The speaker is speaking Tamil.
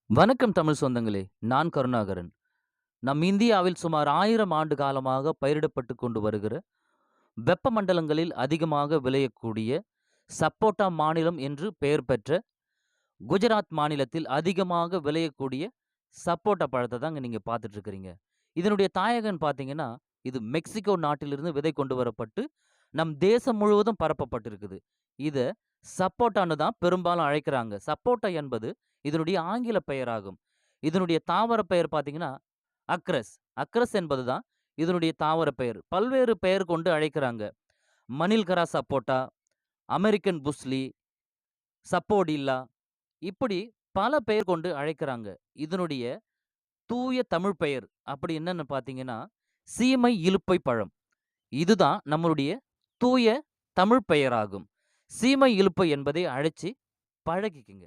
வணக்கம் தமிழ் சொந்தங்களே! நான் கருணாகரன். நம் இந்தியாவில் சுமார் 1000 ஆண்டு காலமாக பயிரிடப்பட்டு கொண்டு வருகிற, வெப்பமண்டலங்களில் அதிகமாக விளையக்கூடிய சப்போட்டா மாநிலம் என்று பெயர் பெற்ற குஜராத் மாநிலத்தில் அதிகமாக விளையக்கூடிய சப்போட்டா பழத்த தாங்க நீங்க பார்த்துட்டு இருக்கிறீங்க. இதனுடைய தாயகன் பார்த்தீங்கன்னா, இது மெக்சிகோ நாட்டிலிருந்து விதை கொண்டு வரப்பட்டு, நம் தேசம் முழுவதும் பரப்பப்பட்டிருக்குது. இத சப்போட்டான்னு தான் பெரும்பாலும் அழைக்கிறாங்க. சப்போட்டா என்பது இதனுடைய ஆங்கில பெயராகும். இதனுடைய தாவர பெயர் பார்த்தீங்கன்னா, அக்ரஸ். அக்ரஸ் என்பது தான் இதனுடைய தாவர பெயர். பல்வேறு பெயர் கொண்டு அழைக்கிறாங்க. மணில்கரா சப்போட்டா, அமெரிக்கன் புஸ்லி, சப்போடில்லா இப்படி பல பெயர் கொண்டு அழைக்கிறாங்க. இதனுடைய தூய தமிழ் பெயர் அப்படி என்னன்னு பார்த்தீங்கன்னா, சீமை இலுப்பை பழம். இதுதான் நம்மளுடைய தூய தமிழ் பெயராகும். சீமை இலுப்பை என்பதை அழைச்சு பழகிக்கங்க.